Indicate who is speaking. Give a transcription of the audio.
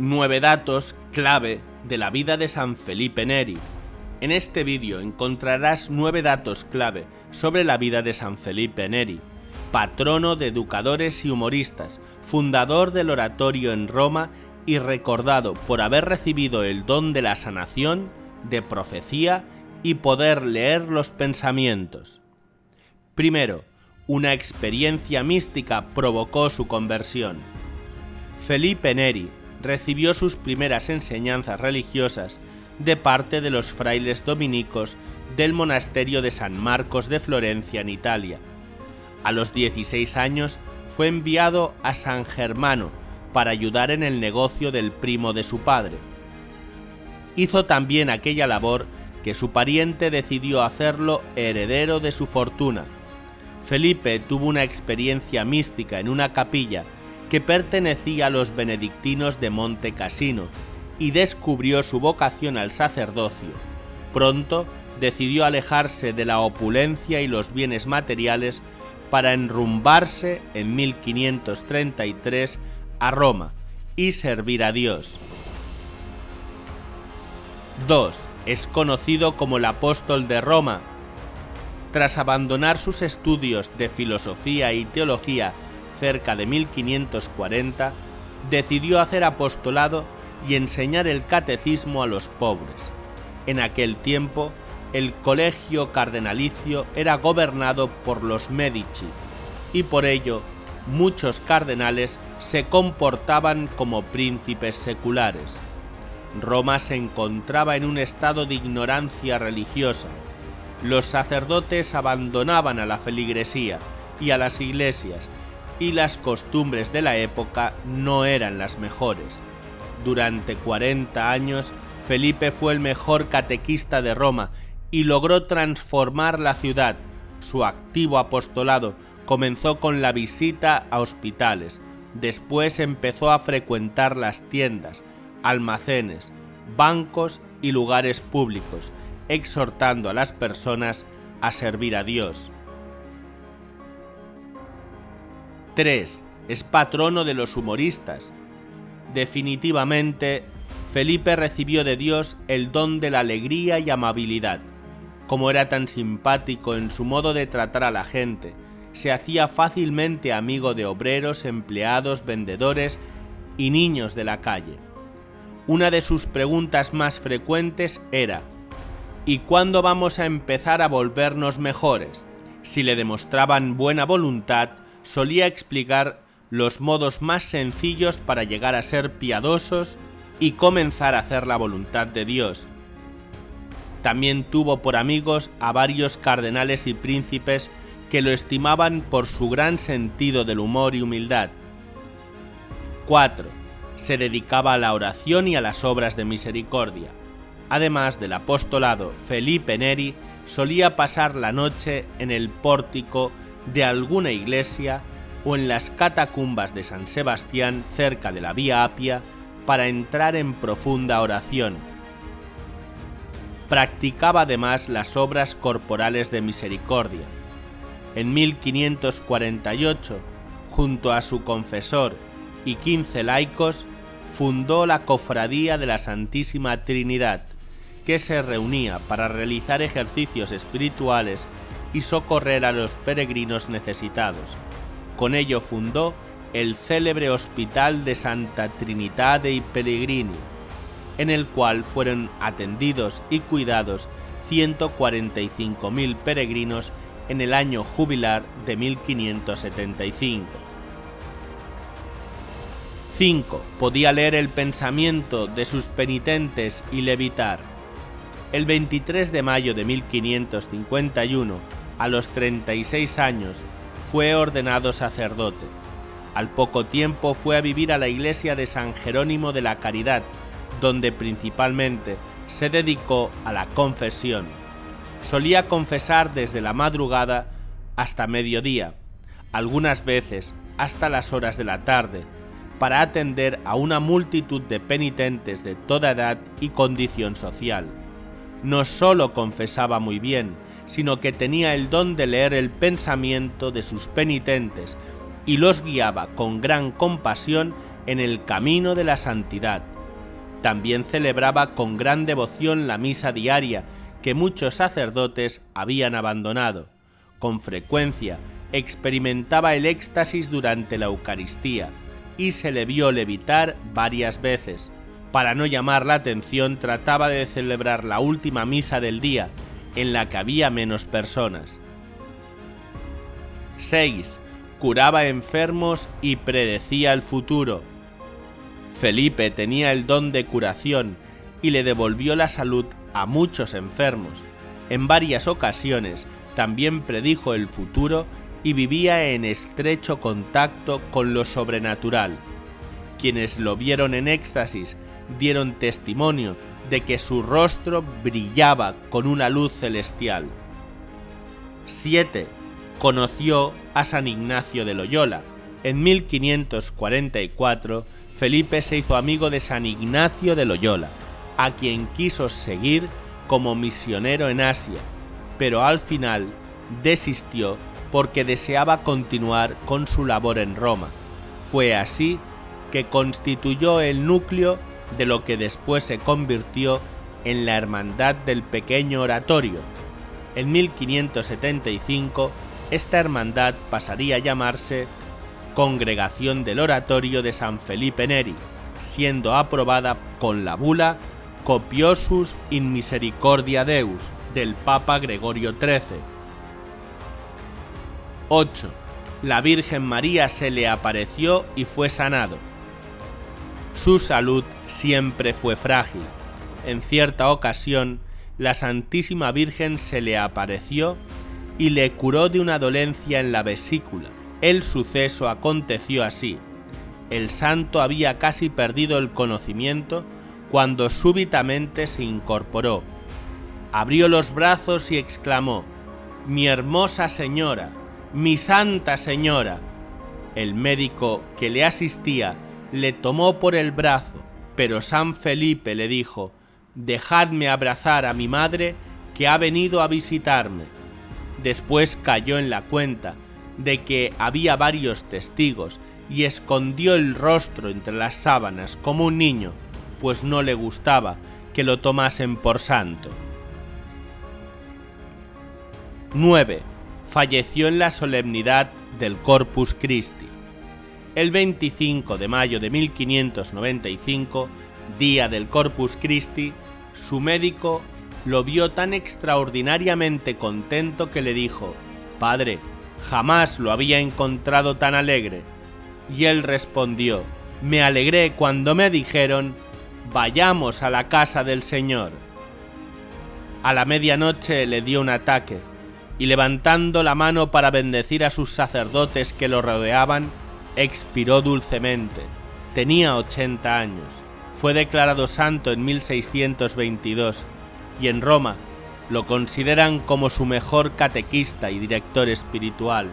Speaker 1: 9 datos clave de la vida de San Felipe Neri. En este vídeo encontrarás 9 datos clave sobre la vida de San Felipe Neri, patrono de educadores y humoristas, fundador del oratorio en Roma y recordado por haber recibido el don de la sanación, de profecía y poder leer los pensamientos. Primero, una experiencia mística provocó su conversión. Felipe Neri recibió sus primeras enseñanzas religiosas de parte de los frailes dominicos del monasterio de San Marcos de Florencia en Italia. A los 16 años fue enviado a San Germano para ayudar en el negocio del primo de su padre. Hizo también aquella labor que su pariente decidió hacerlo heredero de su fortuna. Felipe tuvo una experiencia mística en una capilla que pertenecía a los benedictinos de Monte Cassino y descubrió su vocación al sacerdocio. Pronto decidió alejarse de la opulencia y los bienes materiales para enrumbarse en 1533 a Roma y servir a Dios. 2. Es conocido como el apóstol de Roma. Tras abandonar sus estudios de filosofía y teología cerca de 1540, decidió hacer apostolado y enseñar el catecismo a los pobres. En aquel tiempo, el colegio cardenalicio era gobernado por los Medici, y por ello muchos cardenales se comportaban como príncipes seculares. Roma se encontraba en un estado de ignorancia religiosa. Los sacerdotes abandonaban a la feligresía y a las iglesias, y las costumbres de la época no eran las mejores. Durante 40 años, Felipe fue el mejor catequista de Roma y logró transformar la ciudad. Su activo apostolado comenzó con la visita a hospitales. Después empezó a frecuentar las tiendas, almacenes, bancos y lugares públicos, exhortando a las personas a servir a Dios. 3. Es patrono de los humoristas. Definitivamente, Felipe recibió de Dios el don de la alegría y amabilidad. Como era tan simpático en su modo de tratar a la gente, se hacía fácilmente amigo de obreros, empleados, vendedores y niños de la calle. Una de sus preguntas más frecuentes era: ¿y cuándo vamos a empezar a volvernos mejores? Si le demostraban buena voluntad, solía explicar los modos más sencillos para llegar a ser piadosos y comenzar a hacer la voluntad de Dios. También tuvo por amigos a varios cardenales y príncipes que lo estimaban por su gran sentido del humor y humildad. 4. Se dedicaba a la oración y a las obras de misericordia. Además del apostolado, Felipe Neri solía pasar la noche en el pórtico de alguna iglesia o en las catacumbas de San Sebastián cerca de la Vía Apia para entrar en profunda oración. Practicaba además las obras corporales de misericordia. En 1548, junto a su confesor y 15 laicos, fundó la Cofradía de la Santísima Trinidad, que se reunía para realizar ejercicios espirituales y socorrer a los peregrinos necesitados. Con ello fundó el célebre Hospital de Santa Trinità dei Pellegrini, en el cual fueron atendidos y cuidados 145.000 peregrinos en el año jubilar de 1575. 5. Podía leer el pensamiento de sus penitentes y levitar. El 23 de mayo de 1551, a los 36 años, fue ordenado sacerdote. Al poco tiempo fue a vivir a la iglesia de San Jerónimo de la Caridad, donde principalmente se dedicó a la confesión. Solía confesar desde la madrugada hasta mediodía, algunas veces hasta las horas de la tarde, para atender a una multitud de penitentes de toda edad y condición social. No solo confesaba muy bien, sino que tenía el don de leer el pensamiento de sus penitentes y los guiaba con gran compasión en el camino de la santidad, También celebraba con gran devoción la misa diaria que muchos sacerdotes habían abandonado. Con frecuencia experimentaba el éxtasis durante la Eucaristía y se le vio levitar varias veces. Para no llamar la atención, trataba de celebrar la última misa del día, en la que había menos personas. 6. Curaba enfermos y predecía el futuro. Felipe tenía el don de curación y le devolvió la salud a muchos enfermos. En varias ocasiones también predijo el futuro y vivía en estrecho contacto con lo sobrenatural. Quienes lo vieron en éxtasis dieron testimonio de que su rostro brillaba con una luz celestial. 7. Conoció a San Ignacio de Loyola. En 1544, Felipe se hizo amigo de San Ignacio de Loyola, a quien quiso seguir como misionero en Asia, pero al final desistió porque deseaba continuar con su labor en Roma. Fue así que constituyó el núcleo de lo que después se convirtió en la Hermandad del Pequeño Oratorio. En 1575, esta hermandad pasaría a llamarse Congregación del Oratorio de San Felipe Neri, siendo aprobada con la bula Copiosus in Misericordia Deus del Papa Gregorio XIII. 8. La Virgen María se le apareció y fue sanado. Su salud siempre fue frágil. En cierta ocasión, la Santísima Virgen se le apareció y le curó de una dolencia en la vesícula. El suceso aconteció así. El santo había casi perdido el conocimiento cuando súbitamente se incorporó. Abrió los brazos y exclamó: «Mi hermosa señora, mi santa señora». El médico que le asistía le tomó por el brazo, pero San Felipe le dijo: «Dejadme abrazar a mi madre que ha venido a visitarme». Después cayó en la cuenta de que había varios testigos y escondió el rostro entre las sábanas como un niño, pues no le gustaba que lo tomasen por santo. 9. Falleció en la solemnidad del Corpus Christi. El 25 de mayo de 1595, día del Corpus Christi, su médico lo vio tan extraordinariamente contento que le dijo: «Padre, jamás lo había encontrado tan alegre». Y él respondió: «Me alegré cuando me dijeron: vayamos a la casa del Señor». A la medianoche le dio un ataque, y levantando la mano para bendecir a sus sacerdotes que lo rodeaban, expiró dulcemente. Tenía 80 años. Fue declarado santo en 1622, y en Roma lo consideran como su mejor catequista y director espiritual.